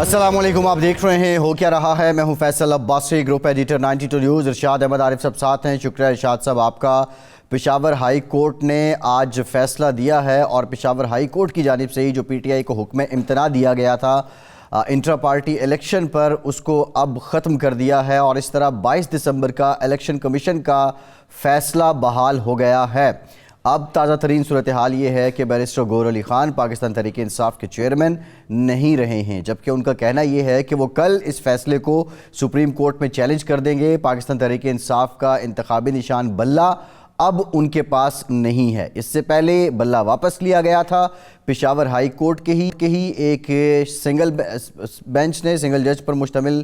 السلام علیکم، آپ دیکھ رہے ہیں ہو کیا رہا ہے۔ میں ہوں Faisal Abbasi, group editor 92 news. Irshad Ahmad Arif صاحب ساتھ ہیں۔ شکریہ ارشاد صاحب آپ کا۔ پشاور ہائی کورٹ نے آج فیصلہ دیا ہے اور پشاور ہائی کورٹ کی جانب سے ہی جو پی ٹی آئی کو حکم امتناع دیا گیا تھا انٹرا پارٹی الیکشن پر، اس کو اب ختم کر دیا ہے اور اس طرح 22 دسمبر کا الیکشن کمیشن کا فیصلہ بحال ہو گیا ہے۔ اب تازہ ترین صورتحال یہ ہے کہ بیرسٹر گور علی خان پاکستان تحریک انصاف کے چیئرمین نہیں رہے ہیں، جبکہ ان کا کہنا یہ ہے کہ وہ کل اس فیصلے کو سپریم کورٹ میں چیلنج کر دیں گے۔ پاکستان تحریک انصاف کا انتخابی نشان بلہ اب ان کے پاس نہیں ہے۔ اس سے پہلے بلہ واپس لیا گیا تھا پشاور ہائی کورٹ کے ہی ایک سنگل بینچ نے، سنگل جج پر مشتمل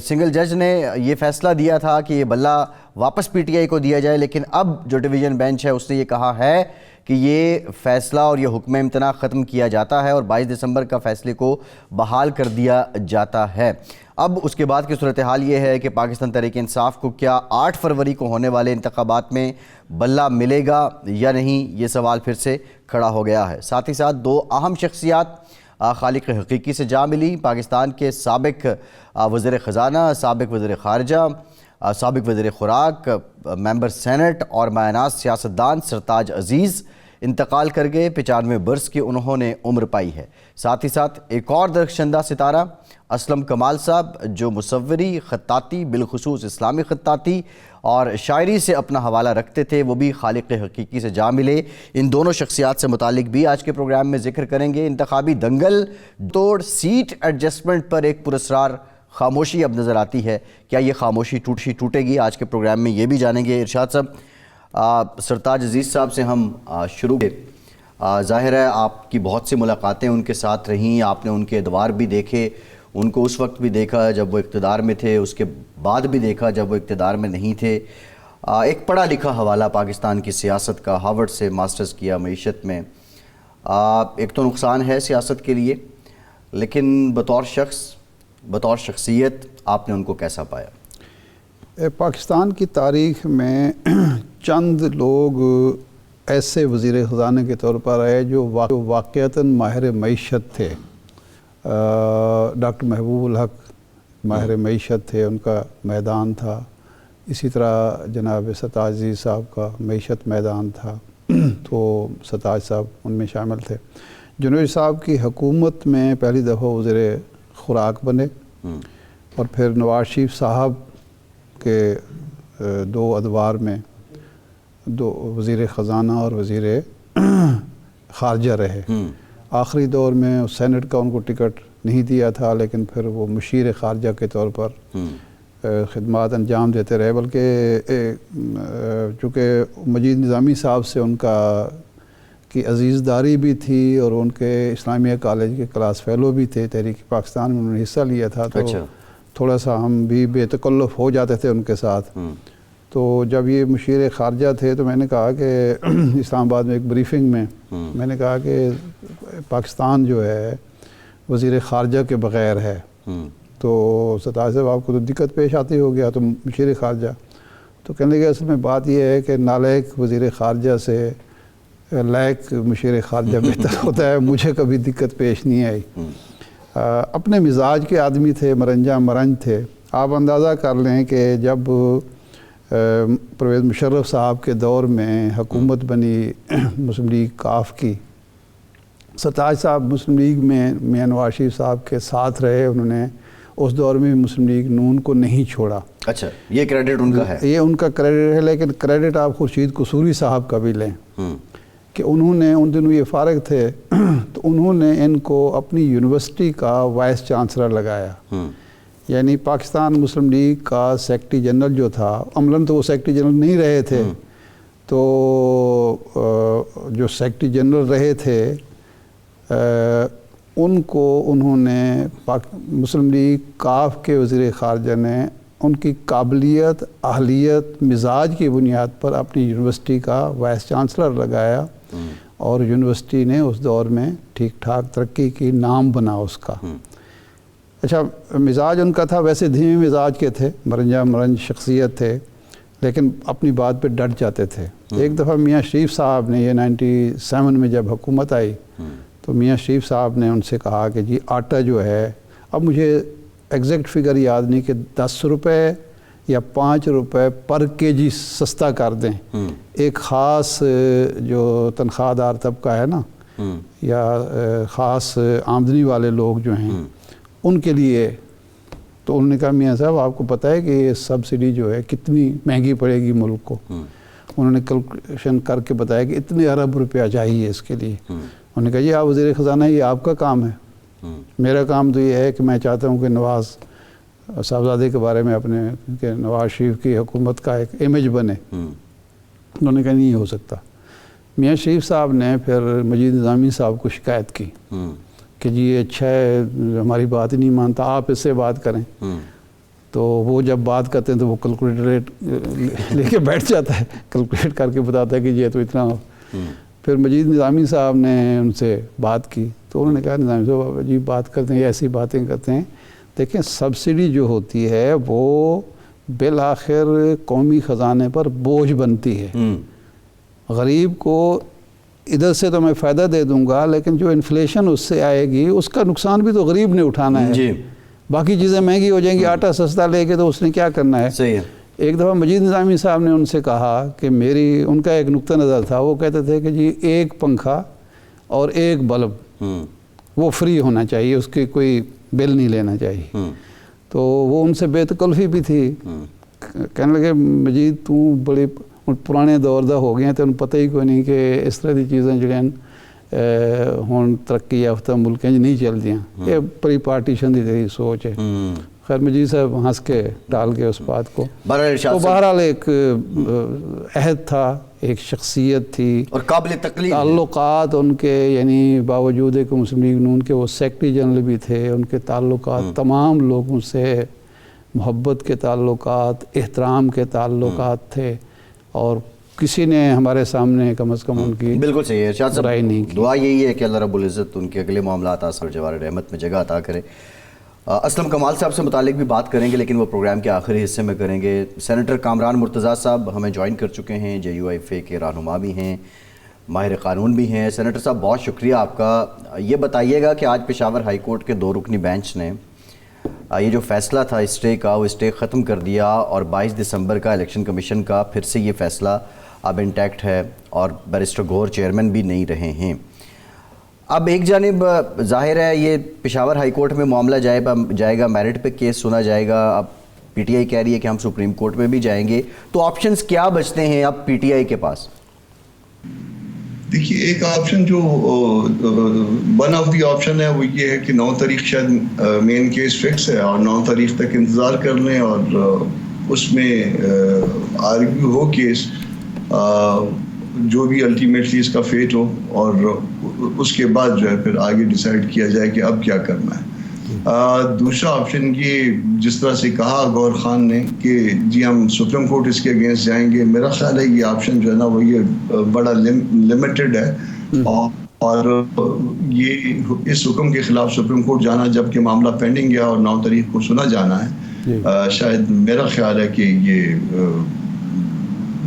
سنگل جج نے یہ فیصلہ دیا تھا کہ یہ بلہ واپس پی ٹی آئی کو دیا جائے، لیکن اب جو ڈویژن بینچ ہے اس نے یہ کہا ہے کہ یہ فیصلہ اور یہ حکم امتناع ختم کیا جاتا ہے اور 22 دسمبر کا فیصلے کو بحال کر دیا جاتا ہے۔ اب اس کے بعد کی صورتحال یہ ہے کہ پاکستان تحریک انصاف کو کیا 8 فروری کو ہونے والے انتخابات میں بلہ ملے گا یا نہیں، یہ سوال پھر سے کھڑا ہو گیا ہے۔ ساتھ ہی ساتھ دو اہم شخصیات خالق حقیقی سے جا ملی۔ پاکستان کے سابق وزیر خزانہ، سابق وزیر خارجہ، سابق وزیر خوراک، ممبر سینٹ اور مایہ ناز سیاستدان سرتاج عزیز انتقال کر گئے۔ 95 برس کی انہوں نے عمر پائی ہے۔ ساتھ ہی ساتھ ایک اور درخشندہ ستارہ اسلم کمال صاحب، جو مصوری، خطاطی، بالخصوص اسلامی خطاطی اور شاعری سے اپنا حوالہ رکھتے تھے، وہ بھی خالق حقیقی سے جا ملے۔ ان دونوں شخصیات سے متعلق بھی آج کے پروگرام میں ذکر کریں گے۔ انتخابی دنگل توڑ سیٹ ایڈجسٹمنٹ پر ایک پراسرار خاموشی اب نظر آتی ہے، کیا یہ خاموشی ٹوٹے گی؟ آج کے پروگرام میں یہ بھی جانیں گے۔ ارشاد صاحب، سرتاج عزیز صاحب سے ہم شروع کریں۔ ظاہر ہے آپ کی بہت سی ملاقاتیں ان کے ساتھ رہیں، آپ نے ان کے ادوار بھی دیکھے، ان کو اس وقت بھی دیکھا جب وہ اقتدار میں تھے، اس کے بعد بھی دیکھا جب وہ اقتدار میں نہیں تھے۔ ایک پڑھا لکھا حوالہ پاکستان کی سیاست کا، ہارورڈ سے ماسٹرز کیا معیشت میں۔ ایک تو نقصان ہے سیاست کے لیے، لیکن بطور شخص، بطور شخصیت آپ نے ان کو کیسا پایا؟ پاکستان کی تاریخ میں چند لوگ ایسے وزیر خزانہ کے طور پر آئے جو واقعتاً ماہر معیشت تھے۔ ڈاکٹر محبوب الحق ماہر معیشت تھے، ان کا میدان تھا۔ اسی طرح جناب سرتاج عزیز صاحب کا معیشت میدان تھا، تو سرتاج صاحب ان میں شامل تھے۔ جنوبی صاحب کی حکومت میں پہلی دفعہ وزیر خوراک بنے، اور پھر نواز شریف صاحب کے دو ادوار میں دو وزیر خزانہ اور وزیر خارجہ رہے۔ آخری دور میں سینٹ کا ان کو ٹکٹ نہیں دیا تھا، لیکن پھر وہ مشیر خارجہ کے طور پر خدمات انجام دیتے رہے، بلکہ چونکہ مجید نظامی صاحب سے ان کی عزیز داری بھی تھی اور ان کے اسلامیہ کالج کے کلاس فیلو بھی تھے، تحریک پاکستان میں انہوں نے حصہ لیا تھا، تو تھوڑا سا ہم بھی بے تکلف ہو جاتے تھے ان کے ساتھ۔ تو جب یہ مشیر خارجہ تھے تو میں نے کہا کہ اسلام آباد میں ایک بریفنگ میں میں نے کہا کہ پاکستان جو ہے وزیر خارجہ کے بغیر ہے، تو سرتاج صاحب آپ کو تو دقت پیش آتی ہو گیا تو مشیر خارجہ، تو کہنے لگے اصل میں بات یہ ہے کہ نالائق وزیر خارجہ سے لائق مشیر خارجہ بہتر ہوتا ہے، مجھے کبھی دقت پیش نہیں آئی۔ اپنے مزاج کے آدمی تھے، مرنجہ مرنج تھے۔ آپ اندازہ کر لیں کہ جب پرویز مشرف صاحب کے دور میں حکومت بنی مسلم لیگ کاف کی، سرتاج صاحب مسلم لیگ میں میاں نواز شریف صاحب کے ساتھ رہے، انہوں نے اس دور میں مسلم لیگ نون کو نہیں چھوڑا۔ اچھا، یہ کریڈٹ ان کا ہے؟ یہ ان کا کریڈٹ ہے، لیکن کریڈٹ آپ خورشید قصوری صاحب کا بھی لیں کہ انہوں نے ان دنوں یہ فارغ تھے تو انہوں نے ان کو اپنی یونیورسٹی کا وائس چانسلر لگایا۔ یعنی پاکستان مسلم لیگ کا سیکرٹری جنرل جو تھا، عملاً تو وہ سیکرٹری جنرل نہیں رہے تھے، تو جو سیکرٹری جنرل رہے تھے ان کو انہوں نے مسلم لیگ کاف کے وزیر خارجہ نے ان کی قابلیت، اہلیت، مزاج کی بنیاد پر اپنی یونیورسٹی کا وائس چانسلر لگایا، اور یونیورسٹی نے اس دور میں ٹھیک ٹھاک ترقی کی، نام بنا اس کا۔ اچھا، مزاج ان کا تھا، ویسے دھیمے مزاج کے تھے، مرنجہ مرنج شخصیت تھے، لیکن اپنی بات پہ ڈٹ جاتے تھے۔ ایک دفعہ میاں شریف صاحب نے، یہ 97 میں جب حکومت آئی، تو تو میاں شریف صاحب نے ان سے کہا کہ جی آٹا جو ہے، اب مجھے ایگزیکٹ فگر یاد نہیں کہ 10 روپے یا 5 روپے پر کے جی سستا کر دیں ایک خاص جو تنخواہ دار طبقہ ہے نا، یا خاص آمدنی والے لوگ جو ہیں ان کے لیے. تو انہوں نے کہا میاں صاحب آپ کو پتہ ہے کہ یہ سبسڈی جو ہے کتنی مہنگی پڑے گی ملک کو. انہوں نے کیلکولیشن کر کے بتایا کہ اتنے ارب روپیہ چاہیے اس کے لیے. انہوں نے کہا جی آپ وزیر خزانہ یہ آپ کا کام ہے، میرا کام تو یہ ہے کہ میں چاہتا ہوں کہ نواز صاحبزادے کے بارے میں اپنے کہ نواز شریف کی حکومت کا ایک امیج بنے. انہوں نے کہا نہیں ہو سکتا. میاں شریف صاحب نے پھر مجید نظامی صاحب کو شکایت کی کہ جی یہ اچھا ہے ہماری بات ہی نہیں مانتا، آپ اس سے بات کریں. تو وہ جب بات کرتے ہیں تو وہ کیلکولیٹر ریٹ لے کے بیٹھ جاتا ہے، کیلکولیٹ کر کے بتاتا ہے کہ یہ تو اتنا ہو. پھر مجید نظامی صاحب نے ان سے بات کی تو انہوں نے کہا نظامی صاحب جی بات کرتے ہیں ایسی باتیں کرتے ہیں. دیکھیں سبسڈی جو ہوتی ہے وہ بالآخر قومی خزانے پر بوجھ بنتی ہے. غریب کو ادھر سے تو میں فائدہ دے دوں گا لیکن جو انفلیشن اس سے آئے گی اس کا نقصان بھی تو غریب نے اٹھانا ہے. باقی چیزیں مہنگی ہو جائیں گی، آٹا سستا لے کے تو اس نے کیا کرنا ہے. صحیح ہے. ایک دفعہ مجید نظامی صاحب نے ان سے کہا کہ ان کا ایک نقطہ نظر تھا، وہ کہتے تھے کہ جی ایک پنکھا اور ایک بلب وہ فری ہونا چاہیے، اس کی کوئی بل نہیں لینا چاہیے. تو وہ ان سے بے تکلفی بھی تھی. کہنے لگے مجید تو بڑے پرانے دور دا ہو گئے ہیں تو انہوں پتہ ہی کوئی نہیں کہ اس طرح دی چیزیں جڑیں ہون ترقی یافتہ ملکیں نہیں چل دیاں. یہ پری پارٹیشن دی تیری سوچ ہے. خیر مجید صاحب ہنس کے ٹال کے اس بات کو. تو بہرحال ایک عہد تھا، ایک شخصیت تھی اور قابل تقلید تعلقات ان کے، یعنی باوجود کہ مسلم لیگ نون کے وہ سیکرٹری جنرل بھی تھے، ان کے تعلقات تمام لوگوں سے محبت کے تعلقات، احترام کے تعلقات تھے، اور کسی نے ہمارے سامنے کم از کم ان کی بالکل صحیح ہے. ارشاد صاحب برائی نہیں کی. دعا یہی ہے کہ اللہ رب العزت ان کے اگلے معاملات آثار جوار رحمت میں جگہ عطا کرے. اسلم کمال صاحب سے متعلق بھی بات کریں گے لیکن وہ پروگرام کے آخری حصے میں کریں گے. سینیٹر کامران مرتضیٰ صاحب ہمیں جوائن کر چکے ہیں، JUIFA کے رہنما بھی ہیں، ماہر قانون بھی ہیں. سینیٹر صاحب بہت شکریہ آپ کا. یہ بتائیے گا کہ آج پشاور ہائی کورٹ کے 2 رکنی بینچ نے یہ جو فیصلہ تھا اسٹے کا، وہ اسٹے ختم کر دیا اور 22 دسمبر کا الیکشن کمیشن کا پھر سے یہ فیصلہ اب انٹیکٹ ہے اور بیرسٹر گوہر چیئرمین بھی نہیں رہے ہیں. اب ایک جانب ظاہر ہے یہ پشاور ہائی کورٹ میں معاملہ جائے گا، میرٹ پہ کیس سنا جائے گا. اب PTI کہہ رہی ہے کہ ہم سپریم کورٹ میں بھی جائیں گے. تو آپشنز کیا بچتے ہیں اب PTI کے پاس؟ دیکھیے ایک آپشن جو ون آف دی آپشن ہے وہ یہ ہے کہ 9 تاریخ شاید مین کیس فکس ہے اور 9 تاریخ تک انتظار کر لیں اور اس میں آرگیو ہو کیس، جو بھی الٹیمیٹلی اس کا فیٹ ہو، اور اس کے بعد جو ہے پھر آگے ڈیسائیڈ کیا جائے کہ اب کیا کرنا ہے. دوسرا آپشن یہ جس طرح سے کہا گور خان نے کہ جی ہم سپریم کورٹ اس کے اگینسٹ جائیں گے، میرا خیال ہے یہ آپشن جو ہے نا وہ یہ بڑا لمیٹڈ ہے، اور یہ اس حکم کے خلاف سپریم کورٹ جانا جب کہ معاملہ پینڈنگ ہے اور 9 تاریخ کو سنا جانا ہے، شاید میرا خیال ہے کہ یہ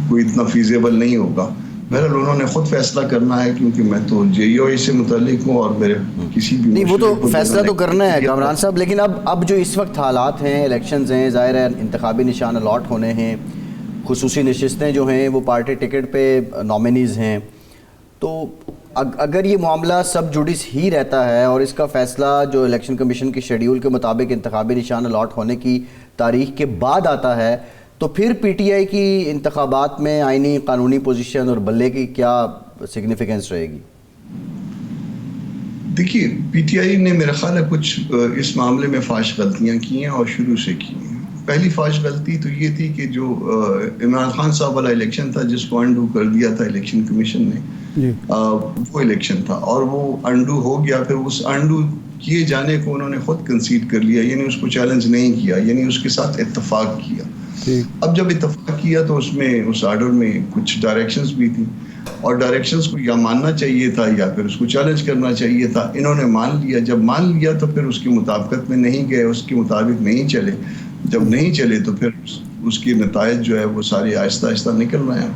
کوئی اتنا فیزیبل نہیں ہوگا. بہرحال انہوں نے خود فیصلہ کرنا ہے کیونکہ میں تو JUI سے متعلق ہوں اور میرے کسی بھی نہیں، وہ تو فیصلہ تو کرنا ہے کامران صاحب، لیکن اب جو اس وقت حالات ہیں، الیکشنز ہیں، ظاہر ہے انتخابی نشان الاٹ ہونے ہیں، خصوصی نشستیں جو ہیں وہ پارٹی ٹکٹ پہ نامنیز ہیں. تو اگر یہ معاملہ سب جوڈس ہی رہتا ہے اور اس کا فیصلہ جو الیکشن کمیشن کے شیڈیول کے مطابق انتخابی نشان الاٹ ہونے کی تاریخ کے بعد آتا ہے، تو پھر PTI کی انتخابات میں آئینی قانونی پوزیشن اور بلے کی کیا سگنیفیکنس رہے گی؟ دیکھیے PTI نے میرا خیال ہے کچھ اس معاملے میں فاش غلطیاں کی ہیں اور شروع سے کی ہیں. پہلی فاش غلطی تو یہ تھی کہ جو عمران خان صاحب والا الیکشن تھا جس کو انڈو کر دیا تھا الیکشن کمیشن نے، وہ الیکشن تھا اور وہ انڈو ہو گیا. پھر اس انڈو کیے جانے کو انہوں نے خود کنسیڈ کر لیا، یعنی اس کو چیلنج نہیں کیا، یعنی اس کے ساتھ اتفاق کیا. اب جب اتفاق کیا تو اس میں اس آرڈر میں کچھ ڈائریکشنز بھی تھی اور ڈائریکشنز کو یا ماننا چاہیے تھا یا پھر اس کو چیلنج کرنا چاہیے تھا. انہوں نے مان لیا. جب مان لیا تو پھر اس کی مطابقت میں نہیں گئے، اس کے مطابق نہیں چلے. جب نہیں چلے تو پھر اس کے نتائج جو ہے وہ سارے آہستہ آہستہ نکل رہے ہیں.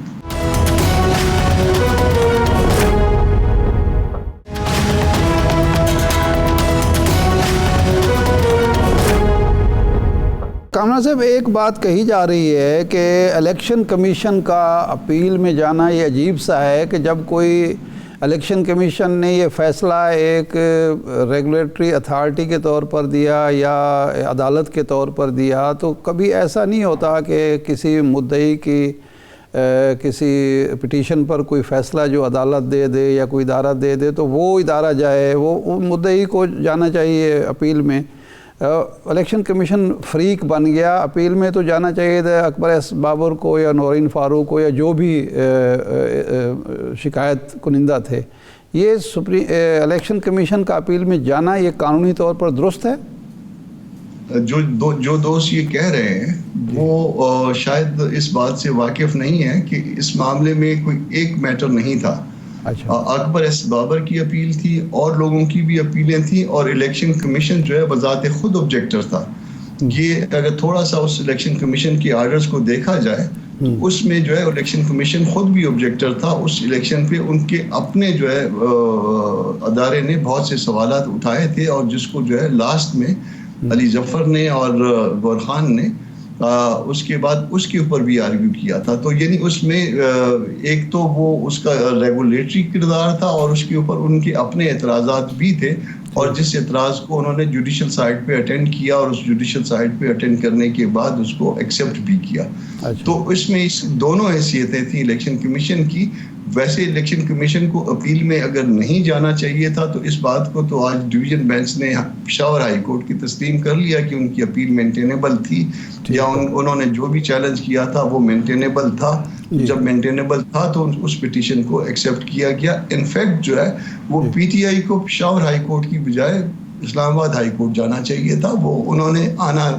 کامران صاحب ایک بات کہی جا رہی ہے کہ الیکشن کمیشن کا اپیل میں جانا یہ عجیب سا ہے کہ جب کوئی الیکشن کمیشن نے یہ فیصلہ ایک ریگولیٹری اتھارٹی کے طور پر دیا یا عدالت کے طور پر دیا تو کبھی ایسا نہیں ہوتا کہ کسی مدعی کی کسی پٹیشن پر کوئی فیصلہ جو عدالت دے دے یا کوئی ادارہ دے دے تو وہ ادارہ جائے وہ مدعی کو جانا چاہیے اپیل میں. الیکشن کمیشن فریق بن گیا, اپیل میں تو جانا چاہیے تھا اکبر ایس بابر کو یا نورین فاروق کو یا جو بھی شکایت کنندہ تھے. یہ الیکشن کمیشن کا اپیل میں جانا یہ قانونی طور پر درست ہے؟ جو دوست یہ کہہ رہے ہیں وہ شاید اس بات سے واقف نہیں ہے کہ اس معاملے میں کوئی ایک میٹر نہیں تھا. اکبر ایس بابر کی اپیل تھی اور لوگوں کی بھی اپیلیں تھیں اور الیکشن کمیشن جو ہے بذات خود آبجیکٹر تھا. یہ اگر تھوڑا سا اس الیکشن کمیشن کی آرڈرز کو دیکھا جائے تو اس میں جو ہے الیکشن کمیشن خود بھی آبجیکٹر تھا. اس الیکشن پہ ان کے اپنے جو ہے ادارے نے بہت سے سوالات اٹھائے تھے اور جس کو جو ہے لاسٹ میں علی ظفر نے اور غور خان نے اس کے بعد اس کے اوپر بھی آرگیو کیا تھا. تو یعنی اس میں ایک تو وہ اس کا ریگولیٹری کردار تھا اور اس کے اوپر ان کے اپنے اعتراضات بھی تھے اور جس اعتراض کو انہوں نے جوڈیشل سائٹ پہ اٹینڈ کیا اور اس جوڈیشل سائٹ پہ اٹینڈ کرنے کے بعد اس کو ایکسیپٹ بھی کیا. تو اس میں اس دونوں حیثیتیں تھیں الیکشن کمیشن کی. ویسے الیکشن کمیشن کو اپیل میں اگر نہیں جانا چاہیے تھا تو اس بات کو تو آج ڈویژن بینچ نے پشاور ہائی کورٹ کی تسلیم کر لیا کہ ان کی اپیل مینٹینیبل تھی یا انہوں نے جو بھی چیلنج کیا تھا وہ مینٹینیبل تھا. جب مینٹینیبل تھا تو اس پٹیشن کو ایکسیپٹ کیا گیا. انفیکٹ جو ہے وہ پی ٹی آئی کو پشاور ہائی کورٹ کی بجائے اسلام آباد ہائی کورٹ جانا چاہیے تھا. وہ انہوں نے آنا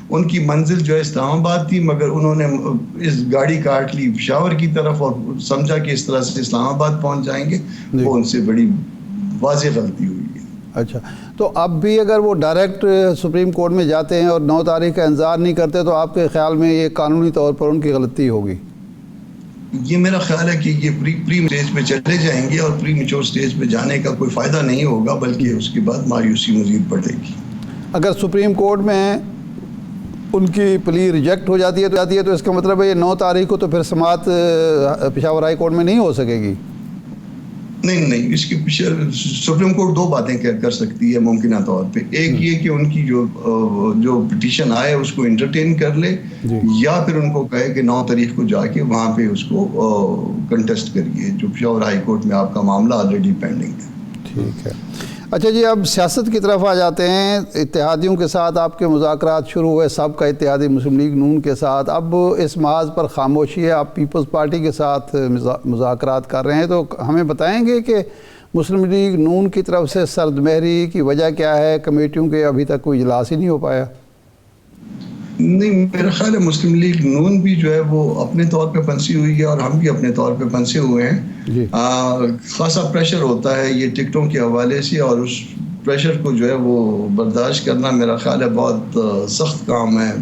ان کی منزل جو ہے اسلام آباد تھی مگر انہوں نے اس گاڑی کاٹ لی پشاور کی طرف اور سمجھا کہ اس طرح سے اسلام آباد پہنچ جائیں گے. وہ ان سے بڑی واضح غلطی ہوئی ہے. اچھا, تو اب بھی اگر وہ ڈائریکٹ سپریم کورٹ میں جاتے ہیں اور 9 تاریخ کا انتظار نہیں کرتے تو آپ کے خیال میں یہ قانونی طور پر ان کی غلطی ہوگی؟ یہ میرا خیال ہے کہ یہ پری اسٹیج پہ چلے جائیں گے اور پری میچور اسٹیج پہ جانے کا کوئی فائدہ نہیں ہوگا بلکہ اس کے بعد مایوسی مزید بڑھے گی. اگر سپریم کورٹ میں ان کی پلی ریجیکٹ ہو جاتی ہے تو اس کا مطلب ہے یہ 9 تاریخ کو تو پھر سماعت پشاور ہائی کورٹ میں نہیں ہو سکے گی؟ نہیں, اس کی سپریم کورٹ 2 باتیں کر سکتی ہے ممکنہ طور پہ. ایک یہ کہ ان کی جو پٹیشن آئے اس کو انٹرٹین کر لے یا پھر ان کو کہے کہ 9 تاریخ کو جا کے وہاں پہ اس کو کنٹیسٹ کریے جو پشاور ہائی کورٹ میں آپ کا معاملہ آلریڈی پینڈنگ ہے. ٹھیک ہے. اچھا جی, اب سیاست کی طرف آ جاتے ہیں. اتحادیوں کے ساتھ آپ کے مذاکرات شروع ہوئے, سب کا اتحادی مسلم لیگ نون کے ساتھ. اب اس محاذ پر خاموشی ہے, آپ پیپلز پارٹی کے ساتھ مذاکرات کر رہے ہیں, تو ہمیں بتائیں گے کہ مسلم لیگ نون کی طرف سے سرد مہری کی وجہ کیا ہے؟ کمیٹیوں کے ابھی تک کوئی اجلاس ہی نہیں ہو پایا. نہیں, میرا خیال ہے مسلم لیگ نون بھی جو ہے وہ اپنے طور پہ پھنسی ہوئی ہے اور ہم بھی اپنے طور پہ پھنسے ہوئے ہیں. خاصا پریشر ہوتا ہے یہ ٹکٹوں کے حوالے سے اور اس پریشر کو جو ہے وہ برداشت کرنا میرا خیال ہے بہت سخت کام ہے.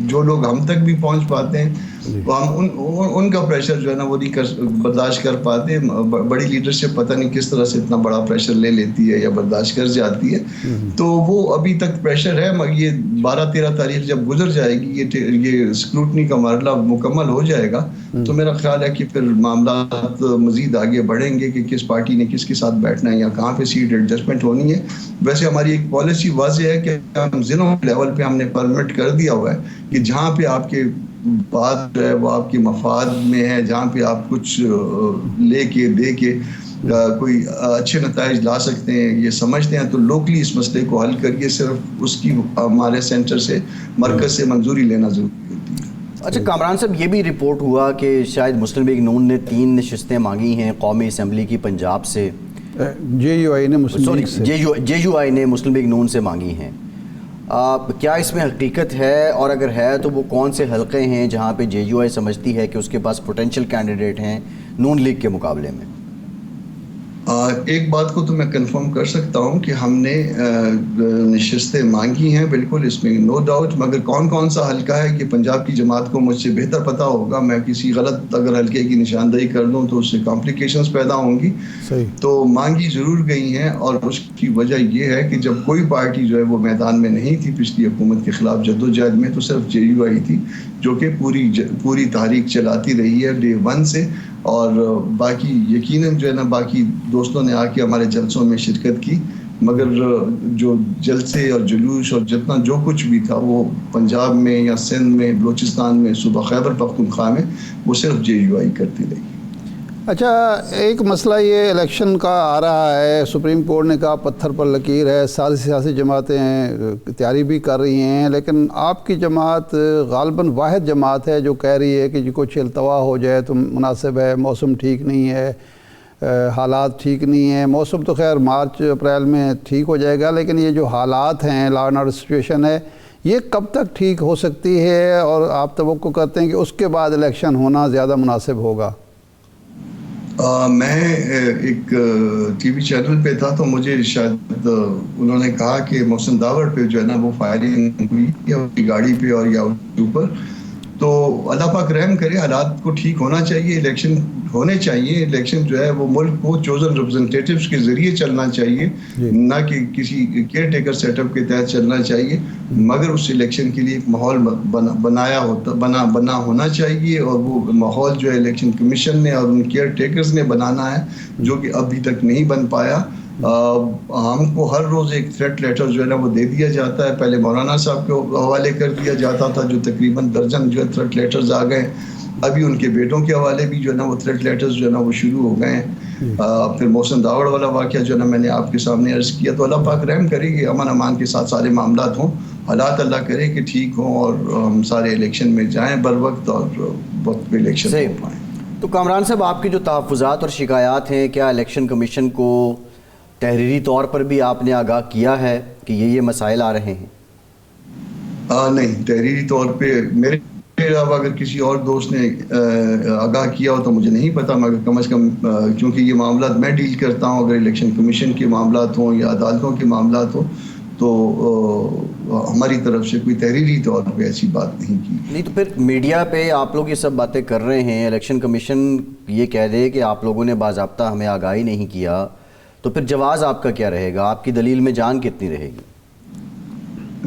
جو لوگ ہم تک بھی پہنچ پاتے ہیں ہم ان کا پریشر جو ہے نا وہ نہیں برداشت کر پاتے. بڑی لیڈرشپ پتہ نہیں کس طرح سے اتنا بڑا پریشر لے لیتی ہے یا برداشت کر جاتی ہے. تو وہ ابھی تک پریشر ہے مگر یہ 12-13 تاریخ جب گزر جائے گی یہ اسکروٹنی کا مرحلہ مکمل ہو جائے گا تو میرا خیال ہے کہ پھر معاملات مزید آگے بڑھیں گے کہ کس پارٹی نے کس کے ساتھ بیٹھنا ہے یا کہاں پہ سیٹ ایڈجسٹمنٹ ہونی ہے. ویسے ہماری ایک پالیسی واضح ہے کہ ہم ضلعوں لیول پہ ہم نے پرمٹ کر دیا ہوا ہے کہ جہاں پہ آپ کے بات جو ہے وہ آپ کے مفاد میں ہے, جہاں پہ آپ کچھ لے کے دے کے کوئی اچھے نتائج لا سکتے ہیں یہ سمجھتے ہیں تو لوکلی اس مسئلے کو حل کریے. صرف اس کی ہمارے سینٹر سے مرکز سے منظوری لینا ضروری ہوتی ہے. اچھا کامران صاحب, یہ بھی رپورٹ ہوا کہ شاید مسلم لیگ نون نے 3 نشستیں مانگی ہیں قومی اسمبلی کی پنجاب سے. جے یو آئی نے مسلم لیگ نون سے مانگی ہیں. کیا اس میں حقیقت ہے اور اگر ہے تو وہ کون سے حلقے ہیں جہاں پہ جے یو آئی سمجھتی ہے کہ اس کے پاس پوٹینشیل کینڈیڈیٹ ہیں نون لیگ کے مقابلے میں؟ ایک بات کو تو میں کنفرم کر سکتا ہوں کہ ہم نے نشستیں مانگی ہیں، بالکل اس میں نو ڈاؤٹ، مگر کون کون سا حلقہ ہے کہ پنجاب کی جماعت کو مجھ سے بہتر پتہ ہوگا. میں کسی غلط اگر حلقے کی نشاندہی کر دوں تو اس سے کمپلیکیشنز پیدا ہوں گی. صحیح. تو مانگی ضرور گئی ہیں، اور اس کی وجہ یہ ہے کہ جب کوئی پارٹی جو ہے وہ میدان میں نہیں تھی پچھلی حکومت کے خلاف جدوجہد میں، تو صرف JUI تھی جو کہ پوری تحریک چلاتی رہی ہے ڈے 1 سے. اور باقی یقیناً جو ہے نا باقی دوستوں نے آ کے ہمارے جلسوں میں شرکت کی، مگر جو جلسے اور جلوس اور جتنا جو کچھ بھی تھا وہ پنجاب میں یا سندھ میں، بلوچستان میں، صوبہ خیبر پختونخوا میں، وہ صرف JUI کرتی رہی. اچھا، ایک مسئلہ یہ الیکشن کا آ رہا ہے، سپریم کورٹ نے کہا پتھر پر لکیر ہے، ساری سیاسی جماعتیں تیاری بھی کر رہی ہیں، لیکن آپ کی جماعت غالباً واحد جماعت ہے جو کہہ رہی ہے کہ جی کچھ التوا ہو جائے تو مناسب ہے، موسم ٹھیک نہیں ہے، حالات ٹھیک نہیں ہیں. موسم تو خیر مارچ اپریل میں ٹھیک ہو جائے گا، لیکن یہ جو حالات ہیں، لا اینڈ آرڈر سچویشن ہے، یہ کب تک ٹھیک ہو سکتی ہے، اور آپ توقع کرتے ہیں کہ اس کے بعد الیکشن ہونا زیادہ مناسب ہوگا؟ میں ایک ٹی وی چینل پہ تھا، تو مجھے شاید انہوں نے کہا کہ محسن داور پہ جو ہے نا وہ فائرنگ ہوئی یا اس کی گاڑی پہ اور یا اس کے اوپر. تو اللہ پاک رحم کرے، حالات کو ٹھیک ہونا چاہیے، الیکشن ہونے چاہیے. الیکشن جو ہے وہ ملک کو چوزن ریپرزنٹیٹیوز کے ذریعے چلنا چاہیے، نہ کہ کسی کیئر ٹیکر سیٹ اپ کے تحت چلنا چاہیے. مگر اس الیکشن کے لیے ایک ماحول بنا ہونا چاہیے، اور وہ ماحول جو ہے الیکشن کمیشن نے اور ان کیئر ٹیکرز نے بنانا ہے، جو کہ ابھی تک نہیں بن پایا. ہم کو ہر روز ایک تھریٹ لیٹر جو ہے نا وہ دے دیا جاتا ہے. پہلے مولانا صاحب کے حوالے کر دیا جاتا تھا، جو تقریباً درجن جو ہے تھریٹ لیٹرز آ گئے. ابھی ان کے بیٹوں کے حوالے بھی جو ہے نا وہ تھریٹ لیٹرز جو ہے نا وہ شروع ہو گئے ہیں. پھر محسن داوڑ والا واقعہ جو ہے نا میں نے آپ کے سامنے عرض کیا. تو اللہ پاک رحم کرے کہ امن امان کے ساتھ سارے معاملات ہوں، حالات اللہ کرے کہ ٹھیک ہوں، اور ہم سارے الیکشن میں جائیں بر وقت، اور وقت پہ الیکشن ہو پائیں. تو کامران صاحب، آپ کی جو تحفظات اور شکایات ہیں، کیا الیکشن کمیشن کو تحریری طور پر بھی آپ نے آگاہ کیا ہے کہ یہ مسائل آ رہے ہیں؟ نہیں، تحریری طور پہ میرے علاوہ اگر کسی اور دوست نے آگاہ کیا ہو تو مجھے نہیں پتا، مگر کم از کم کیونکہ یہ معاملات میں ڈیل کرتا ہوں، اگر الیکشن کمیشن کے معاملات ہوں یا عدالتوں کے معاملات ہوں، تو ہماری طرف سے کوئی تحریری طور پہ ایسی بات نہیں کی. نہیں تو پھر میڈیا پہ آپ لوگ یہ سب باتیں کر رہے ہیں، الیکشن کمیشن یہ کہہ دے کہ آپ لوگوں نے باضابطہ ہمیں آگاہی نہیں کیا، تو پھر جواز آپ کا کیا رہے گا؟ آپ کی دلیل میں جان کتنی رہے گی؟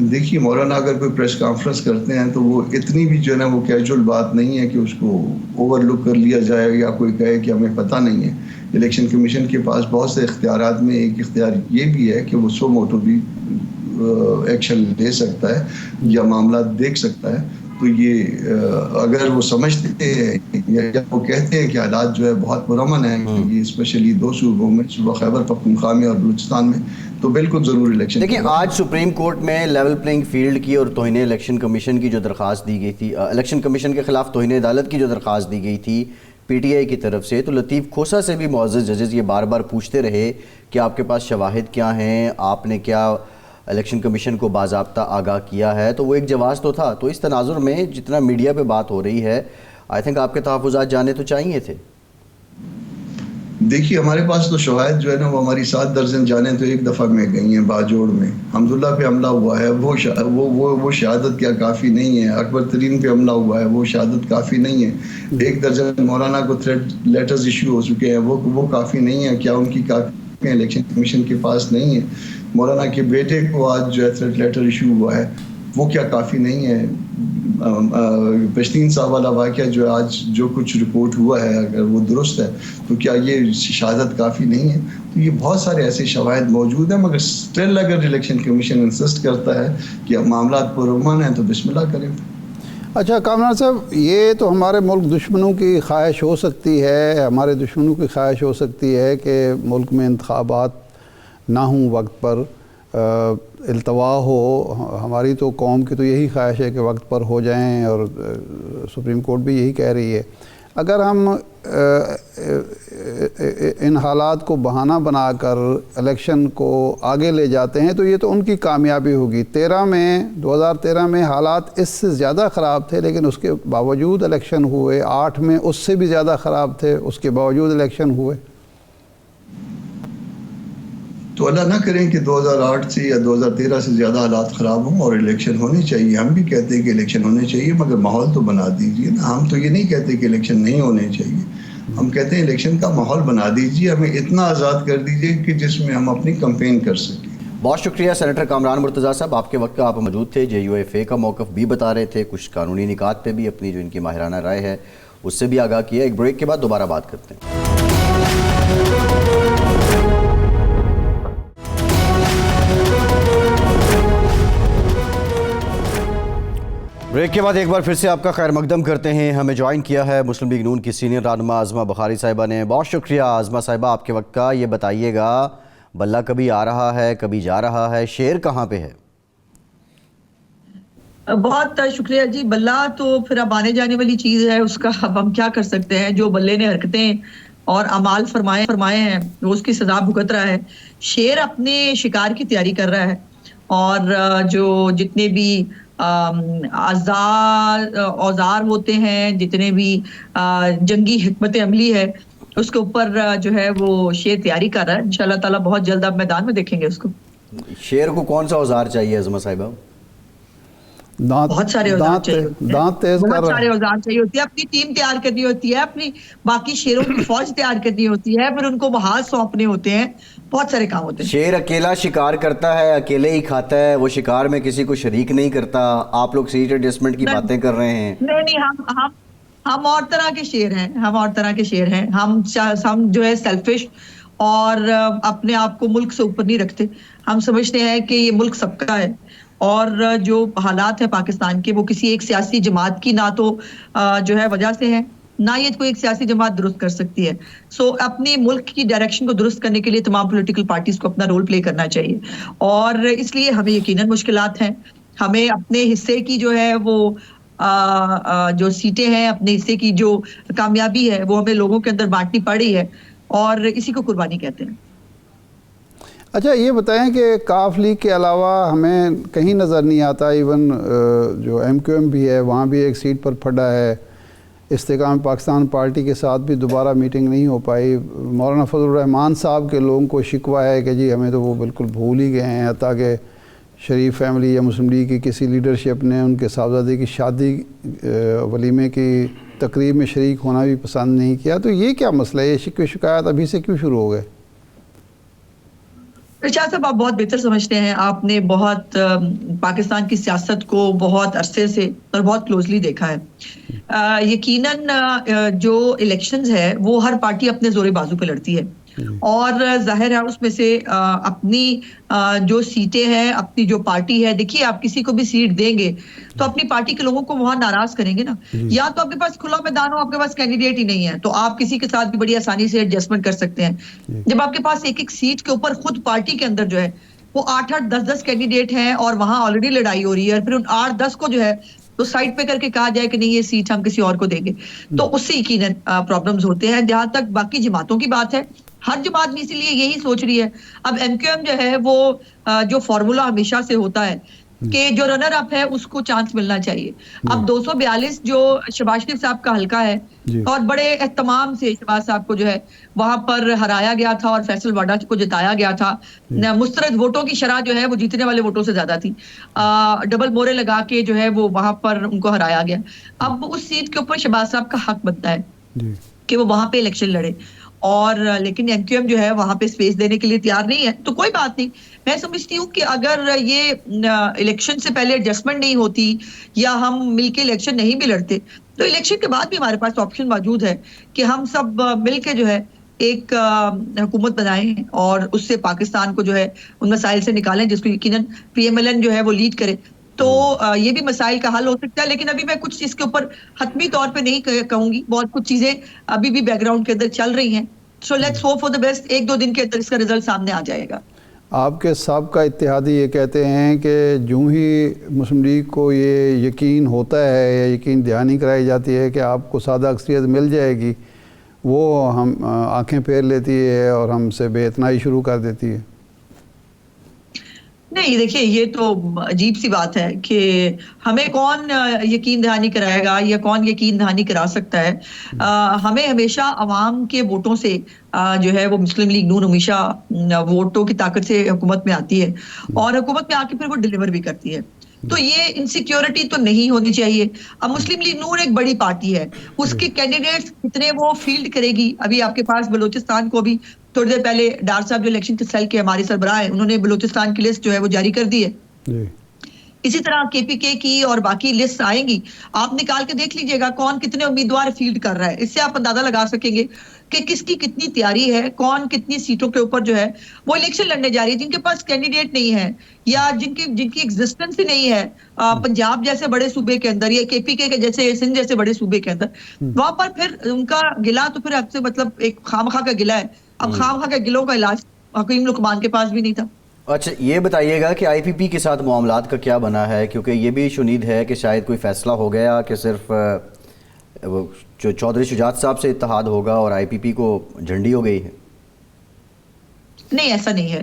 دیکھیے مولانا اگر کوئی پریس کانفرنس کرتے ہیں تو وہ اتنی بھی جو ہے نا وہ کیجول بات نہیں ہے کہ اس کو اوور لک کر لیا جائے یا کوئی کہے کہ ہمیں پتہ نہیں ہے. الیکشن کمیشن کے پاس بہت سے اختیارات میں ایک اختیار یہ بھی ہے کہ وہ سو موٹو بھی ایکشن لے سکتا ہے یا معاملات دیکھ سکتا ہے. تو یہ اگر وہ سمجھتے ہیں یا وہ کہتے ہیں کہ حالات جو ہے بہت پرامن ہیں، یہ اسپیشلی دو صوبوں میں، صوبہ خیبر پختونخوا میں اور بلوچستان میں، تو بالکل ضرور الیکشن. دیکھیں، آج سپریم کورٹ میں لیول پلینگ فیلڈ کی اور توہین الیکشن کمیشن کی جو درخواست دی گئی تھی، الیکشن کمیشن کے خلاف توہین عدالت کی جو درخواست دی گئی تھی PTI کی طرف سے، تو لطیف کھوسہ سے بھی معزز ججز یہ بار بار پوچھتے رہے کہ آپ کے پاس شواہد کیا ہیں، آپ نے کیا الیکشن کمیشن کو باضابطہ آگاہ کیا ہے. تو وہ ایک جواز تو تھا. تو اس تناظر میں جتنا میڈیا پہ بات ہو رہی ہے، آئی تھنک آپ کے تحفظات جانے تو چاہیے تھے. دیکھیے ہمارے پاس تو شواہد جو ہے نا وہ ہماری 7 درجن جانیں تو ایک دفعہ میں گئی ہیں باجوڑ میں. حمداللہ پہ حملہ ہوا ہے، وہ شہادت کیا کافی نہیں ہے. اکبر ترین پہ حملہ ہوا ہے، وہ شہادت کافی نہیں ہے. 1 درجن مولانا کو تھریٹ لیٹرز ایشو ہو چکے ہیں، وہ کافی نہیں ہے. کیا ان کی کافی الیکشن کمیشن کے پاس نہیں ہے؟ مولانا کے بیٹے کو آج جو ہے تھریٹ لیٹر ایشو ہوا ہے، وہ کیا کافی نہیں ہے؟ پشتین صاحب والا واقعہ جو آج جو کچھ رپورٹ ہوا ہے، اگر وہ درست ہے تو کیا یہ شہادت کافی نہیں ہے؟ تو یہ بہت سارے ایسے شواہد موجود ہیں، مگر اسٹل اگر الیکشن کمیشن انسسٹ کرتا ہے کہ معاملات پرامن ہیں تو بسم اللہ کریں. اچھا کامران صاحب، یہ تو ہمارے ملک دشمنوں کی خواہش ہو سکتی ہے، ہمارے دشمنوں کی خواہش ہو سکتی ہے کہ ملک میں انتخابات نہ ہوں وقت پر، التوا ہو. ہماری تو قوم کی تو یہی خواہش ہے کہ وقت پر ہو جائیں، اور سپریم کورٹ بھی یہی کہہ رہی ہے. اگر ہم ان حالات کو بہانہ بنا کر الیکشن کو آگے لے جاتے ہیں تو یہ تو ان کی کامیابی ہوگی. 2013 میں حالات اس سے زیادہ خراب تھے، لیکن اس کے باوجود الیکشن ہوئے. 8 میں اس سے بھی زیادہ خراب تھے، اس کے باوجود الیکشن ہوئے. تو اللہ نہ کریں کہ 2008 سے یا 2013 سے زیادہ حالات خراب ہوں اور الیکشن ہونے چاہیے. ہم بھی کہتے ہیں کہ الیکشن ہونے چاہیے, مگر ماحول تو بنا دیجیے نا. ہم تو یہ نہیں کہتے کہ الیکشن نہیں ہونے چاہیے, ہم کہتے ہیں الیکشن کا ماحول بنا دیجیے, ہمیں اتنا آزاد کر دیجیے کہ جس میں ہم اپنی کمپین کر سکیں. بہت شکریہ سینیٹر کامران مرتضیٰ صاحب, آپ کے وقت آپ موجود تھے, JUIFA کا موقف بھی بتا رہے تھے, کچھ قانونی نکات پہ بھی اپنی جو ان کی ماہرانہ رائے ہے اس سے بھی آگاہ کیا. ایک بریک کے بعد دوبارہ بات کرتے ہیں. بریک کے بعد ایک بار پھر سے آپ کا خیر مقدم کرتے ہیں. ہمیں جوائن کیا ہے مسلم لیگ نون کی سینئر رہنما عظمہ بخاری صاحبہ نے. بہت شکریہ عظمہ صاحبہ آپ کے وقت کا. یہ بتائیے گا بلہ کبھی آ رہا ہے کبھی جا رہا ہے, شیر کہاں پہ ہے؟ بہت شکریہ جی. بلہ تو پھر اب آنے جانے والی چیز ہے, اس کا اب ہم کیا کر سکتے ہیں. جو بلے نے حرکتیں اور اعمال فرمائے ہیں وہ اس کی سزا بھگت رہا ہے. شیر اپنے شکار کی تیاری کر رہا ہے, اور جو جتنے بھی اوزار ہوتے ہیں, جتنے بھی جنگی حکمت عملی ہے, اس کے اوپر جو ہے وہ شیر تیاری کر رہا ہے. انشاءاللہ تعالیٰ بہت جلد اب میدان میں دیکھیں گے اس کو. شیر کو کون سا اوزار چاہیے عظمہ صاحبہ؟ بہت سارے اوزار چاہیے ہوتے ہیں, دانت تیز بہت سارے اوزار چاہیے ہوتی ہے. اپنی ٹیم تیار کرنی ہوتی ہے, اپنی باقی شیروں کی فوج تیار کرنی ہوتی ہے, پھر ان کو محاذ سونپنے ہوتے ہیں, بہت سارے کام ہوتے ہیں. شیر اکیلا شکار کرتا ہے, اکیلے ہی کھاتا ہے, وہ شکار میں کسی کو شریک نہیں کرتا. آپ لوگ سیٹ ایڈجسٹمنٹ کی باتیں کر رہے ہیں. نہیں, ہم اور طرح کے شیر ہیں, ہم اور طرح کے شیر ہیں. ہم جو ہے سیلفش اور اپنے آپ کو ملک سے اوپر نہیں رکھتے. ہم سمجھتے ہیں کہ یہ ملک سب کا ہے, اور جو حالات ہیں پاکستان کے وہ کسی ایک سیاسی جماعت کی نہ تو جو ہے وجہ سے ہے, نہ یہ کوئی ایک سیاسی جماعت درست کر سکتی ہے. سو اپنے ملک کی ڈائریکشن کو درست کرنے کے لیے تمام پولیٹیکل پارٹیز کو اپنا رول پلے کرنا چاہیے, اور اس لیے ہمیں یقیناً مشکلات ہیں. ہمیں اپنے حصے کی جو ہے وہ جو سیٹیں ہیں, اپنے حصے کی جو کامیابی ہے وہ ہمیں لوگوں کے اندر بانٹنی پڑی ہے, اور اسی کو قربانی کہتے ہیں. اچھا یہ بتائیں کہ کاف لیگ کے علاوہ ہمیں کہیں نظر نہیں آتا, ایون جو MQM بھی ہے وہاں بھی ایک سیٹ پر پھڑا ہے. استحکام پاکستان پارٹی کے ساتھ بھی دوبارہ میٹنگ نہیں ہو پائی. مولانا فضل الرحمان صاحب کے لوگوں کو شکوہ ہے کہ جی ہمیں تو وہ بالکل بھول ہی گئے ہیں, حتیٰ کہ شریف فیملی یا مسلم لیگ کی کسی لیڈرشپ نے ان کے صاحبزادے کی شادی ولیمے کی تقریب میں شریک ہونا بھی پسند نہیں کیا. تو یہ کیا مسئلہ ہے, یہ شکوے شکایات ابھی سے کیوں شروع ہو گئے؟ ارشاد صاحب آپ بہت بہتر سمجھتے ہیں. آپ نے بہت پاکستان کی سیاست کو بہت عرصے سے اور بہت کلوزلی دیکھا ہے. یقیناً جو الیکشنز ہے وہ ہر پارٹی اپنے زور بازو پہ لڑتی ہے, اور ظاہر ہے اس میں سے اپنی جو سیٹیں ہیں, اپنی جو پارٹی ہے, دیکھیے آپ کسی کو بھی سیٹ دیں گے تو اپنی پارٹی کے لوگوں کو وہاں ناراض کریں گے نا. یا تو آپ کے پاس کھلا میدان ہو, آپ کے پاس کینڈیڈیٹ ہی نہیں ہے, تو آپ کسی کے ساتھ بھی بڑی آسانی سے ایڈجسٹمنٹ کر سکتے ہیں. جب آپ کے پاس ایک ایک سیٹ کے اوپر خود پارٹی کے اندر جو ہے وہ 8-8 10-10 کینڈیڈیٹ ہیں, اور وہاں آلریڈی لڑائی ہو رہی ہے, اور پھر ان 8-10 کو جو ہے تو سائڈ پہ کر کے کہا جائے کہ نہیں یہ سیٹ ہم کسی اور کو دیں گے, تو اس سے یقیناً پرابلمز ہوتے ہیں. جہاں تک باقی جماعتوں کی بات ہے, ہر جماعت بھی اسی لیے یہی سوچ رہی ہے. اب MQM جو ہے وہ جو فارمولا ہمیشہ سے ہوتا ہے کہ جو رنر اپ ہے اس کو چانس ملنا چاہیے. اب 242 جو شہباز شریف صاحب کا حلقہ ہے, اور بڑے اہتمام سے شہباز صاحب کو جو ہے وہاں پر ہرایا گیا تھا, اور فیصل واڈا کو جتایا گیا تھا. مسترد ووٹوں کی شرح جو ہے وہ جیتنے والے ووٹوں سے زیادہ تھی. ڈبل مورے لگا کے جو ہے وہ وہاں پر ان کو ہرایا گیا. اب اس سیٹ کے اوپر شہباز صاحب کا حق بنتا ہے کہ وہ وہاں پہ الیکشن لڑے, اور لیکن MQM جو ہے وہاں پہ سپیس دینے کے لیے تیار نہیں ہے. تو کوئی بات نہیں, میں سمجھتی ہوں کہ اگر یہ الیکشن سے پہلے ایڈجسٹمنٹ نہیں ہوتی یا ہم مل کے الیکشن نہیں بھی لڑتے, تو الیکشن کے بعد بھی ہمارے پاس آپشن موجود ہے کہ ہم سب مل کے جو ہے ایک حکومت بنائیں, اور اس سے پاکستان کو جو ہے ان مسائل سے نکالیں جس کو یقیناً PMLN جو ہے وہ لیڈ کرے. تو یہ بھی مسائل کا حل ہو سکتا ہے. لیکن ابھی میں کچھ اس کے اوپر حتمی طور پہ نہیں کہوں گی, بہت کچھ چیزیں ابھی بھی بیک گراؤنڈ کے اندر چل رہی ہیں. So let's hope for the best. 1-2 دن کے اندر اس کا رزلٹ سامنے آ جائے گا. آپ کے سابقہ اتحادی یہ کہتے ہیں کہ جو ہی مسلم لیگ کو یہ یقین ہوتا ہے یا یقین دہانی کرائی جاتی ہے کہ آپ کو سادہ اکثریت مل جائے گی, وہ ہم آنکھیں پھیر لیتی ہے اور ہم سے بے اتنائی شروع کر دیتی ہے. نہیں دیکھیے یہ تو عجیب سی بات ہے کہ ہمیں کون یقین دہانی کرائے گا یا کون یقین دہانی کرا سکتا ہے. ہمیں ہمیشہ عوام کے ووٹوں سے جو ہے وہ مسلم لیگ نون ہمیشہ ووٹوں کی طاقت سے حکومت میں آتی ہے اور حکومت میں آ کے پھر وہ ڈیلیور بھی کرتی ہے. تو یہ انسیکیورٹی تو نہیں ہونی چاہیے. اب مسلم لیگ نون ایک بڑی پارٹی ہے, اس کے کینڈیڈیٹس کتنے وہ فیلڈ کرے گی. ابھی آپ کے پاس بلوچستان کو بھی تھوڑی دیر پہلے ڈار صاحب جو الیکشن کے سیل کے ہمارے سربراہ ہیں انہوں نے بلوچستان کی لسٹ جو ہے وہ جاری کر دی ہے. اسی طرح کے پی کے کی اور باقی لسٹ آئیں گی. آپ نکال کے دیکھ لیجئے گا کون کتنے امیدوار فیلڈ کر رہا ہے. اس سے آپ اندازہ لگا سکیں گے کہ کس کی کتنی تیاری ہے, کون کتنی سیٹوں کے اوپر جو ہے وہ الیکشن لڑنے جا رہی ہے. جن کے پاس کینڈیڈیٹ نہیں ہے یا جن کی ایگزسٹنس ہی نہیں ہے پنجاب جیسے بڑے صوبے کے اندر یا کے پی کے جیسے سندھ جیسے بڑے صوبے کے اندر, وہاں پر پھر ان کا گلا تو پھر اب سے مطلب ایک خامخواہ کا گلا ہے. اب خامخواہ کے گلوں کا علاج حکیم لقمان کے پاس بھی نہیں تھا. اچھا یہ بتائیے گا کہ آئی پی پی کے ساتھ معاملات کا کیا بنا ہے, کیونکہ یہ بھی شنید ہے کہ شاید کوئی فیصلہ ہو گیا کہ صرف جو چودھری شجاعت صاحب سے اتحاد ہوگا اور آئی پی پی کو جھنڈی ہو گئی ہے. نہیں ایسا نہیں ہے,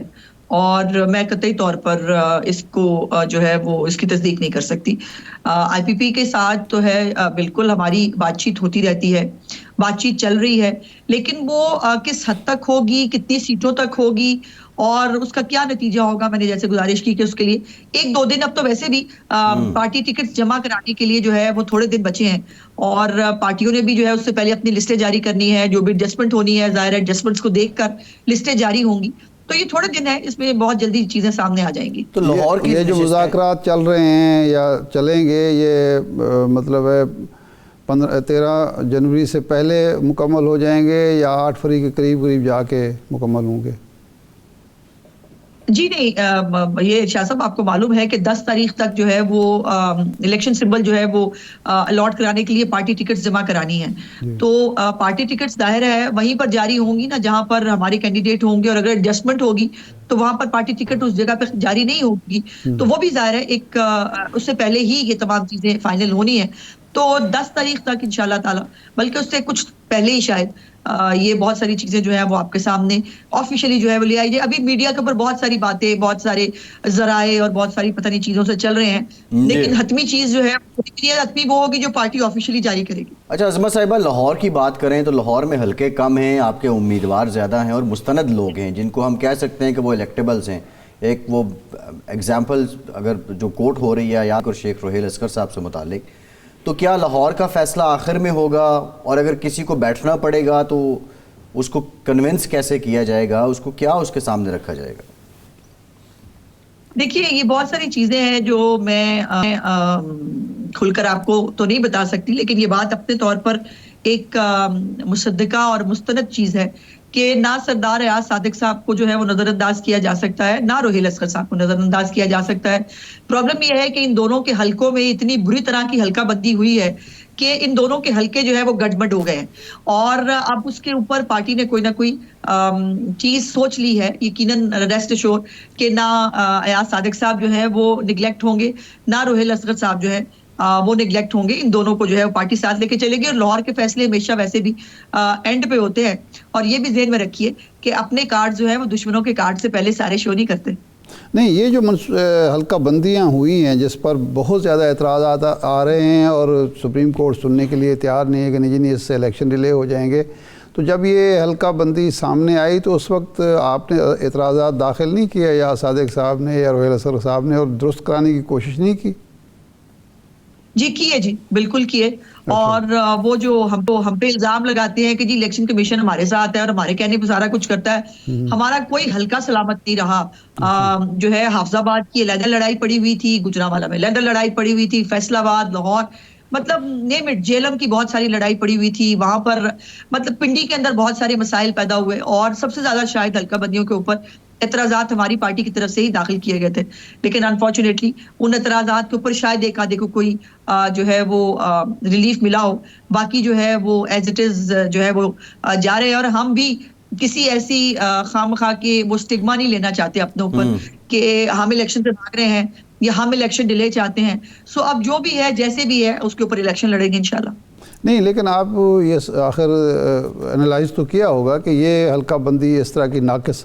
اور میں قطعی طور پر اس کو جو ہے وہ اس کی تصدیق نہیں کر سکتی. آئی پی پی کے ساتھ تو ہے بالکل ہماری بات چیت ہوتی رہتی ہے, بات چیت چل رہی ہے, لیکن وہ کس حد تک ہوگی, کتنی سیٹوں تک ہوگی اور اس کا کیا نتیجہ ہوگا, میں نے جیسے گزارش کی کہ اس کے لیے 1-2 دن اب تو ویسے بھی پارٹی ٹکٹ جمع کرانے کے لیے جو ہے وہ تھوڑے دن بچے ہیں, اور پارٹیوں نے بھی جو ہے اس سے پہلے اپنی لسٹیں جاری کرنی ہے, جو بھی ایڈجسٹمنٹ ہونی ہے ظاہر ہے ایڈجسٹمنٹس کو دیکھ کر لسٹیں جاری ہوں گی. تو یہ تھوڑے دن ہے, اس میں بہت جلدی چیزیں سامنے آ جائیں گی. تو لاہور کی یہ جو مذاکرات چل رہے ہیں یا چلیں گے یہ مطلب ہے 13 جنوری سے پہلے مکمل ہو جائیں گے یا 8 فروری کے قریب جا کے مکمل ہوں گے؟ جی نہیں, یہ شاہ صاحب آپ کو معلوم ہے کہ 10 تاریخ تک جو ہے وہ الیکشن سمبل جو ہے وہ الاٹ کرانے کے لیے پارٹی ٹکٹس جمع کرانی ہے. تو پارٹی ٹکٹس ظاہر ہے وہیں پر جاری ہوں گی نا جہاں پر ہمارے کینڈیڈیٹ ہوں گے, اور اگر ایڈجسٹمنٹ ہوگی تو وہاں پر پارٹی ٹکٹ اس جگہ پہ جاری نہیں ہوگی. تو وہ بھی ظاہر ہے ایک اس سے پہلے ہی یہ تمام چیزیں فائنل ہونی ہے. تو 10 تاریخ تک انشاءاللہ تعالی, بلکہ اس سے کچھ پہلے ہی شاید یہ بہت ساری چیزیں جو ہیں وہ آپ کے سامنے آفیشیلی جو ہے وہ لے آئی جائے. ابھی میڈیا کے اوپر بہت ساری باتیں, بہت سارے ذرائع اور بہت ساری پتہ نہیں چیزوں سے چل رہے ہیں, لیکن حتمی چیز جو ہے حتمی وہ ہوگی جو پارٹی آفیشیلی جاری کرے گی. اچھا عظمت صاحبہ, لاہور کی بات کریں تو لاہور میں حلقے کم ہیں, آپ کے امیدوار زیادہ ہیں اور مستند لوگ ہیں جن کو ہم کہہ سکتے ہیں کہ وہ الیکٹیبلز ہیں. ایک وہ ایگزامپل اگر جو کوٹ ہو رہی ہے یا شیخ روہیل اصغر صاحب سے متعلق, تو کیا لاہور کا فیصلہ آخر میں ہوگا, اور اگر کسی کو بیٹھنا پڑے گا تو اس کو کنونس کیسے کیا جائے گا, اس کو کیا اس کے سامنے رکھا جائے گا؟ دیکھیے یہ بہت ساری چیزیں ہیں جو میں کھل کر آپ کو تو نہیں بتا سکتی, لیکن یہ بات اپنے طور پر ایک مصدقہ اور مستند چیز ہے کہ نہ سردار ایاز صادق صاحب کو جو ہے وہ نظر انداز کیا جا سکتا ہے, نہ روہیل اصغر صاحب کو نظر انداز کیا جا سکتا ہے. پرابلم یہ ہے کہ ان دونوں کے حلقوں میں اتنی بری طرح کی حلقہ بندی ہوئی ہے کہ ان دونوں کے حلقے جو ہے وہ گڑبڑ ہو گئے ہیں, اور اب اس کے اوپر پارٹی نے کوئی نہ کوئی چیز سوچ لی ہے. یقیناً ریسٹ ایشور کہ نہ ایاز صادق صاحب جو ہے وہ نگلیکٹ ہوں گے, نہ روہیل اصغر صاحب جو ہے وہ نگلیکٹ ہوں گے. ان دونوں کو جو ہے پارٹی ساتھ لے کے چلے گی, اور لاہور کے فیصلے ہمیشہ ویسے بھی اینڈ پہ ہوتے ہیں. اور یہ بھی ذہن میں رکھیے کہ اپنے کارڈ جو ہے وہ دشمنوں کے کارڈ سے پہلے سارے شو نہیں کرتے. نہیں, یہ جو حلقہ بندیاں ہوئی ہیں جس پر بہت زیادہ اعتراضات آ رہے ہیں اور سپریم کورٹ سننے کے لیے تیار نہیں ہے کہ نہیں اس سے الیکشن ڈیلے ہو جائیں گے, تو جب یہ حلقہ بندی سامنے آئی تو اس وقت آپ نے اعتراضات داخل نہیں کیا یا صادق صاحب نے یا روہیل اصغر صاحب نے, اور درست کرانے کی کوشش نہیں کی؟ جی کیے, جی بالکل کیے. اور وہ جو ہم پہ الزام لگاتے ہیں کہ جی الیکشن کمیشن ہمارے ساتھ ہے اور ہمارے کہنے پہ سارا کچھ کرتا ہے, ہمارا کوئی حلقہ سلامت نہیں رہا. جو ہے حافظ آباد کی علیحدہ لڑائی پڑی ہوئی تھی, گجرانوالہ میں علیحدہ لڑائی پڑی ہوئی تھی, فیصل آباد, لاہور, مطلب نیم اٹ, جیلم کی بہت ساری لڑائی پڑی ہوئی تھی. وہاں پر مطلب پنڈی کے اندر بہت سارے مسائل پیدا ہوئے, اور سب سے زیادہ شاید حلقہ بندیوں کے اوپر اعتراضات ہماری پارٹی کی طرف سے ہی داخل کیے گئے تھے. لیکن انفارچونیٹلی ان اعتراضات کے اوپر شاید ایک آدھے کو کوئی جو ہے وہ ریلیف ملا ہو, باقی جو ہے وہ ایز اٹ از جو ہے وہ جا رہے ہیں. اور ہم بھی کسی ایسی خامخواہ کے وہ سٹگما نہیں لینا چاہتے اپنے اوپر کہ ہم الیکشن سے بھاگ رہے ہیں یا ہم الیکشن ڈیلے چاہتے ہیں. سو اب جو بھی ہے جیسے بھی ہے اس کے اوپر الیکشن لڑیں گے انشاءاللہ. نہیں, لیکن آپ یہ آخر انالائز تو کیا ہوگا کہ یہ حلقہ بندی اس طرح کی ناقص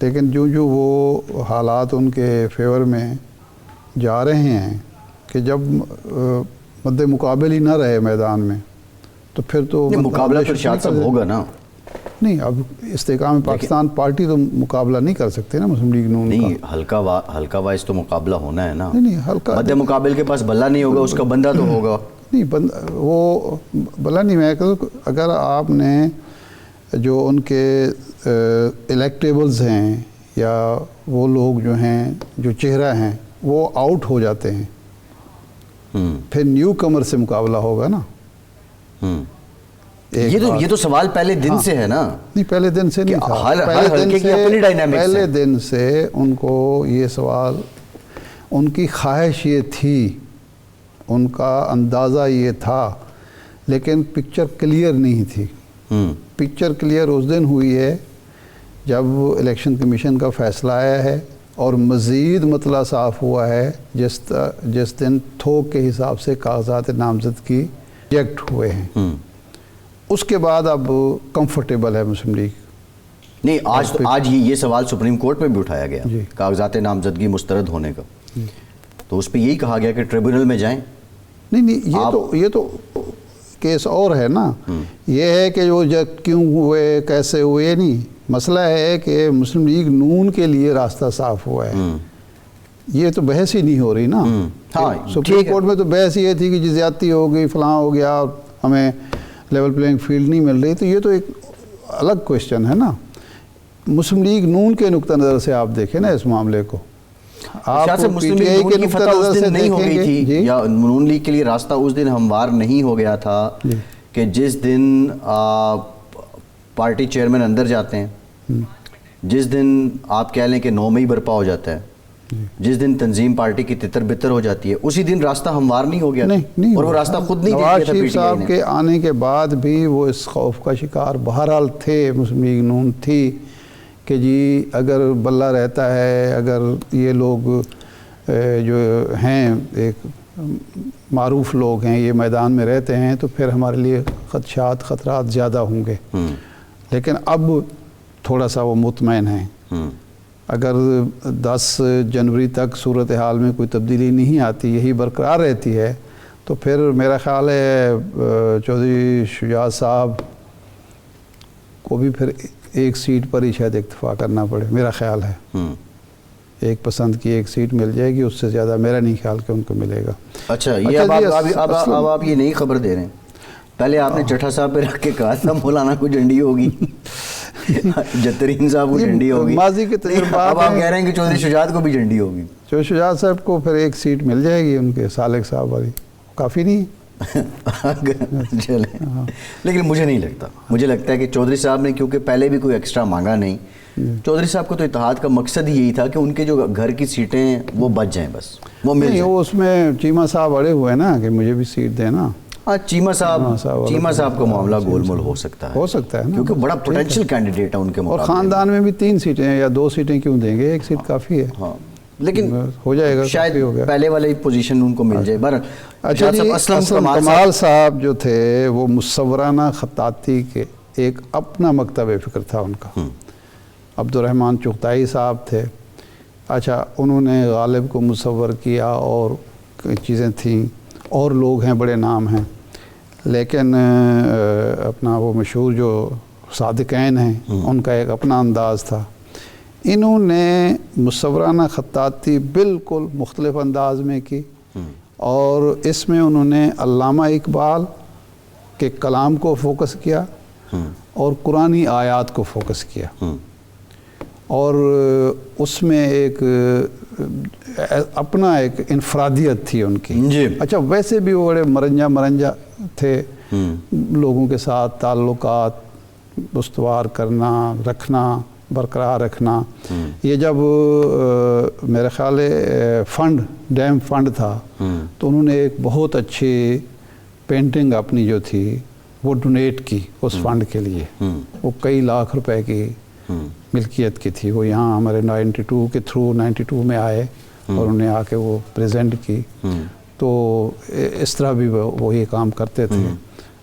لیکن جو وہ حالات ان کے فیور میں جا رہے ہیں کہ جب مد مقابل ہی نہ رہے میدان میں تو پھر تو مقابلہ تو ارشاد صاحب ہوگا نا. نہیں، اب استحکام پاکستان پارٹی تو مقابلہ نہیں کر سکتے نا مسلم لیگ نون کا. نہیں، ہلکا وائز تو مقابلہ ہونا ہے نا. نہیں ہلکا مد مقابل کے پاس بلہ نہیں ہوگا، اس کا بندہ تو ہوگا. نہیں وہ بلا نہیں. میں کہوں اگر آپ نے جو ان کے الیکٹیبلز ہیں یا وہ لوگ جو ہیں جو چہرہ ہیں وہ آؤٹ ہو جاتے ہیں، پھر نیو کمر سے مقابلہ ہوگا نا. یہ تو سوال پہلے دن سے ہے نا. نہیں، پہلے دن سے نہیں تھا. ہر حلقے کی اپنی ڈائنامکس ہے. پہلے دن سے ان کو یہ سوال، ان کی خواہش یہ تھی، ان کا اندازہ یہ تھا، لیکن پکچر کلیئر نہیں تھی. پکچر کلیئر اس دن ہوئی ہے جب الیکشن کمیشن کا فیصلہ آیا ہے اور مزید مطلع صاف ہوا ہے جس دن تھوک کے حساب سے کاغذات نامزدگی ریجیکٹ ہوئے ہیں. اس کے بعد اب کمفرٹیبل ہے مسلم لیگ. نہیں، آج یہ سوال سپریم کورٹ میں بھی اٹھایا گیا جی. کاغذات نامزدگی مسترد ہونے کا. تو اس پہ یہی کہا گیا کہ ٹریبونل میں جائیں. نہیں، یہ تو کیس اور ہے نا. یہ ہے کہ وہ کیوں ہوئے، کیسے ہوئے، نہیں. مسئلہ ہے کہ مسلم لیگ نون کے لیے راستہ صاف ہوا ہے. یہ تو بحث ہی نہیں ہو رہی نا. سپریم کورٹ میں تو بحث یہ تھی کہ زیادتی ہو گئی، فلاں ہو گیا، ہمیں لیول پلینگ فیلڈ نہیں مل رہی. تو یہ تو ایک الگ کوشچن ہے نا. مسلم لیگ نون کے نقطہ نظر سے آپ دیکھیں نا اس معاملے کو. آپ مسلم لیگ نون کی فتح اس دن نہیں ہو گئی تھی یا نون لیگ کے لیے راستہ اس دن ہموار نہیں ہو گیا تھا کہ جس دن پارٹی چیئرمین اندر جاتے ہیں، جس دن آپ کہہ لیں کہ 9 مئی برپا ہو جاتا ہے، جس دن تنظیم پارٹی کی تتر بتر ہو جاتی ہے، اسی دن راستہ ہموار نہیں ہو گیا. اور وہ راستہ خود نہیں نواز شریف صاحب کے آنے کے بعد بھی وہ اس خوف کا شکار بہرحال تھے. مسلم لیگ نون تھی کہ جی اگر بلہ رہتا ہے، اگر یہ لوگ جو ہیں ایک معروف لوگ ہیں، یہ میدان میں رہتے ہیں تو پھر ہمارے لیے خطرات زیادہ ہوں گے. لیکن اب تھوڑا سا وہ مطمئن ہیں. اگر 10 جنوری تک صورتحال میں کوئی تبدیلی نہیں آتی، یہی برقرار رہتی ہے، تو پھر میرا خیال ہے چودھری شجاعت صاحب کو بھی پھر ایک سیٹ پر ہی شاید اکتفا کرنا پڑے. میرا خیال ہے ایک پسند کی ایک سیٹ مل جائے گی، اس سے زیادہ میرا نہیں خیال کہ ان کو ملے گا. اچھا، یہ اب آپ یہ نئی خبر دے رہے ہیں. پہلے آپ نے چٹھا صاحب پہ رکھ کے کہا تھا مولانا کو جھنڈی ہوگی، جترین صاحب کو جھنڈی ہوگی. ماضی کے تجربات اب آپ کہہ رہے ہیں کہ چودھری شجاعت کو بھی جھنڈی ہوگی. چودھری شجاعت صاحب کو پھر ایک سیٹ مل جائے گی، ان کے سالک صاحب والی کافی نہیں. چلیں، لیکن مجھے نہیں لگتا. مجھے لگتا ہے کہ چودھری صاحب نے کیونکہ پہلے بھی کوئی ایکسٹرا مانگا نہیں. چودھری صاحب کو تو اتحاد کا مقصد ہی یہی تھا کہ ان کے جو گھر کی سیٹیں وہ بچ جائیں، بس وہ مل جائیں. وہ اس میں چیمہ صاحب اڑے ہوئے ہیں نا کہ مجھے بھی سیٹ دینا. ہاں، چیمہ صاحب کا معاملہ گول مول ہو سکتا ہے نا، کیونکہ بڑا پوٹینشیل کینڈیڈیٹ ہے ان کے مقابلے. اور خاندان میں بھی 3 سیٹیں یا 2 سیٹیں کیوں دیں گے، ایک سیٹ کافی ہے. ہاں، لیکن ہو جائے گا، شاید پہلے والی پوزیشن ان کو مل جائے. اچھا جی، اسلم کمال صاحب جو تھے وہ مصورانہ خطاطی کے ایک اپنا مکتب فکر تھا ان کا. عبد الرحمن چغتائی صاحب تھے. اچھا، انہوں نے غالب کو مصور کیا اور چیزیں تھیں، اور لوگ ہیں، بڑے نام ہیں. لیکن اپنا وہ مشہور جو صادقین ہیں، ان کا ایک اپنا انداز تھا. انہوں نے مصورانہ خطاطی بالکل مختلف انداز میں کی، اور اس میں انہوں نے علامہ اقبال کے کلام کو فوکس کیا اور قرآنی آیات کو فوکس کیا. اور اس میں ایک اپنا ایک انفرادیت تھی ان کی. اچھا، ویسے بھی وہ بڑے مرنجا تھے، لوگوں کے ساتھ تعلقات استوار کرنا، رکھنا، برقرار رکھنا. یہ جب میرے خیال ڈیم فنڈ تھا تو انہوں نے ایک بہت اچھی پینٹنگ اپنی جو تھی وہ ڈونیٹ کی اس فنڈ کے لیے. وہ کئی لاکھ روپے کی ملکیت کی تھی. وہ یہاں ہمارے 92 کے تھرو 92 میں آئے اور انہوں نے آ کے وہ پریزنٹ کی. تو اس طرح بھی وہ یہ کام کرتے تھے.